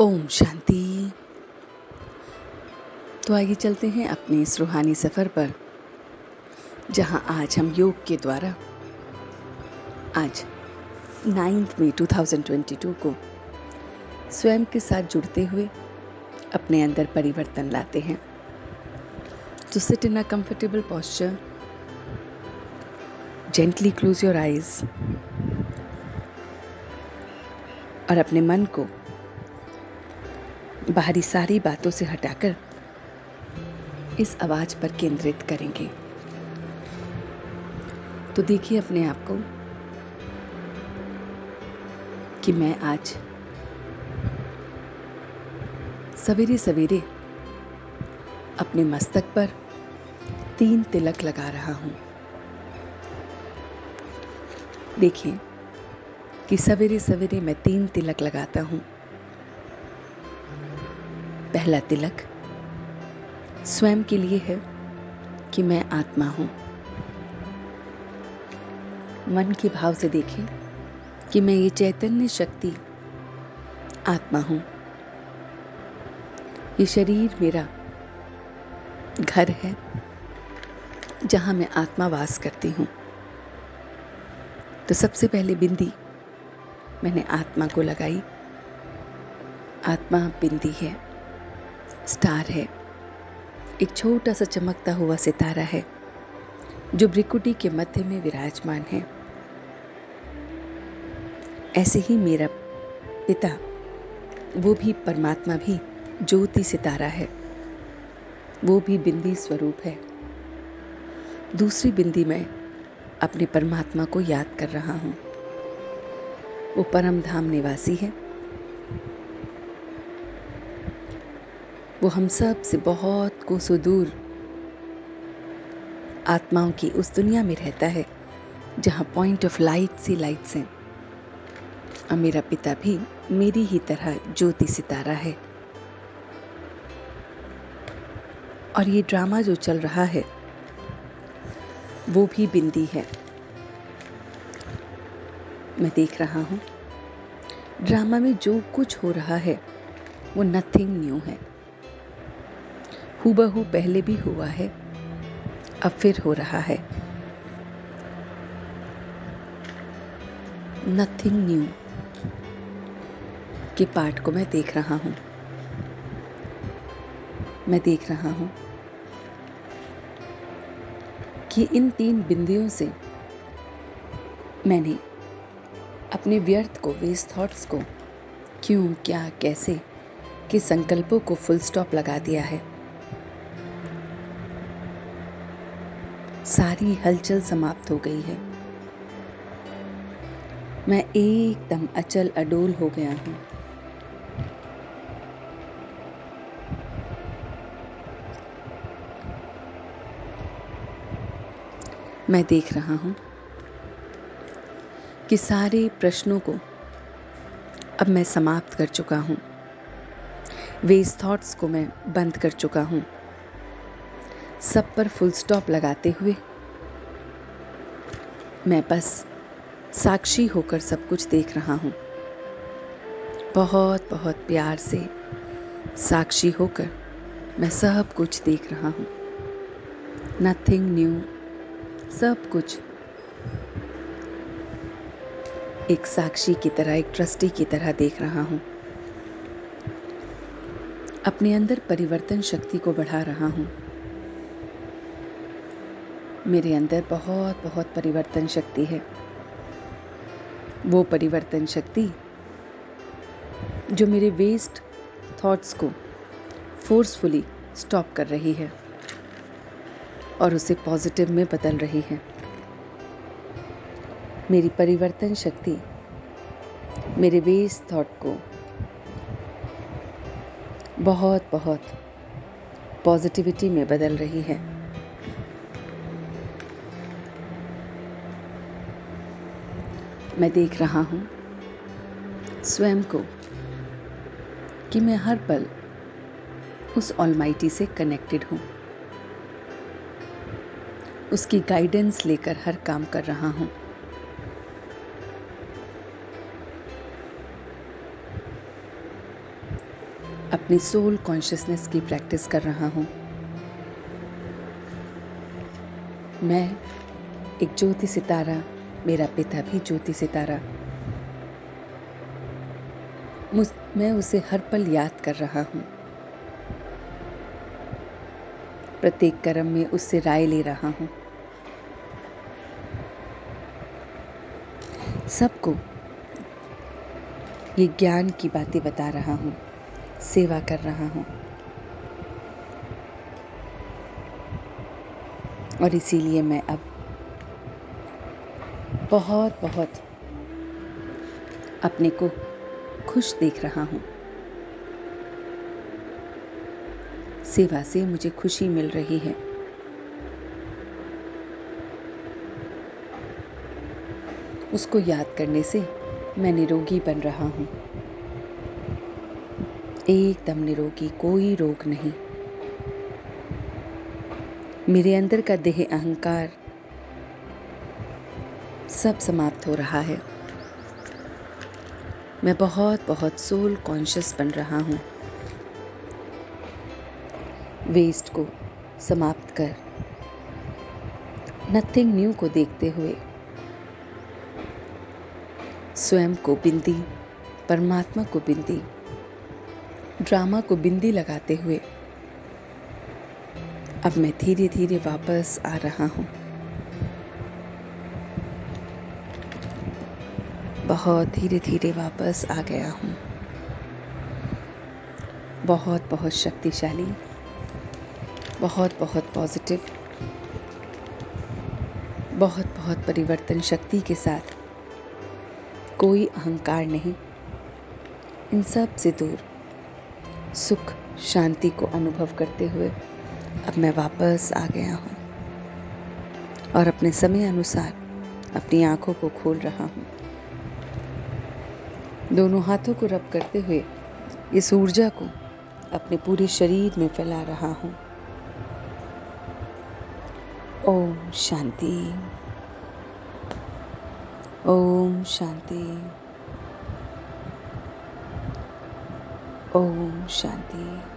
ओम शांति। तो आइए चलते हैं अपने इस रूहानी सफ़र पर, जहां आज हम योग के द्वारा आज 9 मई 2022 को स्वयं के साथ जुड़ते हुए अपने अंदर परिवर्तन लाते हैं। तो sit in a comfortable posture, gently close your eyes और अपने मन को बाहरी सारी बातों से हटाकर इस आवाज पर केंद्रित करेंगे। तो देखिए अपने आप को कि मैं आज सवेरे सवेरे अपने मस्तक पर 3 तिलक लगा रहा हूं। देखिए कि सवेरे सवेरे मैं 3 तिलक लगाता हूं। पहला तिलक स्वयं के लिए है कि मैं आत्मा हूं। मन के भाव से देखें कि मैं ये चैतन्य शक्ति आत्मा हूं। ये शरीर मेरा घर है जहां मैं आत्मा वास करती हूं। तो सबसे पहले बिंदी मैंने आत्मा को लगाई। आत्मा बिंदी है, स्टार है, एक छोटा सा चमकता हुआ सितारा है जो भ्रिकुटी के मध्य में विराजमान है। ऐसे ही मेरा पिता, वो भी परमात्मा भी ज्योति सितारा है, वो भी बिंदी स्वरूप है। दूसरी बिंदी में अपने परमात्मा को याद कर रहा हूं। वो परम धाम निवासी है, वो हम सब से बहुत कोसों दूर आत्माओं की उस दुनिया में रहता है जहां point of light sea lights हैं। और मेरा पिता भी मेरी ही तरह ज्योति सितारा है। और ये ड्रामा जो चल रहा है वो भी बिंदी है। मैं देख रहा हूं ड्रामा में जो कुछ हो रहा है वो नथिंग न्यू है। हूबहू पहले भी हुआ है, अब फिर हो रहा है। नथिंग न्यू के पार्ट को मैं देख रहा हूं। मैं देख रहा हूं कि इन 3 बिंदियों से मैंने अपने व्यर्थ को, वेस्ट थॉट्स को, क्यों, क्या, कैसे के संकल्पों को फुल स्टॉप लगा दिया है। सारी हलचल समाप्त हो गई है। मैं एकदम अचल अडोल हो गया हूं। मैं देख रहा हूं कि सारे प्रश्नों को अब मैं समाप्त कर चुका हूं। वेस्ट थॉट्स को मैं बंद कर चुका हूं। सब पर फुल स्टॉप लगाते हुए मैं बस साक्षी होकर सब कुछ देख रहा हूं। बहुत बहुत प्यार से साक्षी होकर मैं सब कुछ देख रहा हूं। नथिंग न्यू, सब कुछ एक साक्षी की तरह, एक ट्रस्टी की तरह देख रहा हूं। अपने अंदर परिवर्तन शक्ति को बढ़ा रहा हूं। मेरे अंदर बहुत बहुत परिवर्तन शक्ति है। वो परिवर्तन शक्ति जो मेरे वेस्ट थॉट्स को फोर्सफुली स्टॉप कर रही है और उसे पॉजिटिव में बदल रही है। मेरी परिवर्तन शक्ति मेरे वेस्ट थॉट को बहुत बहुत पॉजिटिविटी में बदल रही है। मैं देख रहा हूं स्वयं को कि मैं हर पल उस ऑलमाइटी से कनेक्टेड हूं। उसकी गाइडेंस लेकर हर काम कर रहा हूं। अपनी सोल कॉन्शियसनेस की प्रैक्टिस कर रहा हूँ। मैं एक ज्योति सितारा, मेरा पिता भी ज्योति सितारा, मैं उसे हर पल याद कर रहा हूँ। प्रत्येक कर्म में उससे राय ले रहा हूँ। सबको ये ज्ञान की बातें बता रहा हूँ, सेवा कर रहा हूँ। और इसीलिए मैं अब बहुत बहुत अपने को खुश देख रहा हूँ। सेवा से मुझे खुशी मिल रही है। उसको याद करने से मैं निरोगी बन रहा हूँ, एकदम निरोगी, कोई रोग नहीं। मेरे अंदर का देह अहंकार सब समाप्त हो रहा है। मैं बहुत बहुत सोल कॉन्शियस बन रहा हूँ। वेस्ट को समाप्त कर नथिंग न्यू को देखते हुए, स्वयं को बिंदी, परमात्मा को बिंदी, ड्रामा को बिंदी लगाते हुए अब मैं धीरे धीरे वापस आ रहा हूँ। बहुत धीरे धीरे वापस आ गया हूँ। बहुत बहुत शक्तिशाली, बहुत बहुत पॉजिटिव, बहुत बहुत परिवर्तन शक्ति के साथ, कोई अहंकार नहीं, इन सब से दूर सुख शांति को अनुभव करते हुए अब मैं वापस आ गया हूँ और अपने समय अनुसार अपनी आंखों को खोल रहा हूँ। दोनों हाथों को रब करते हुए इस ऊर्जा को अपने पूरे शरीर में फैला रहा हूँ। ओम शांति, ओम शांति, ओम शांति।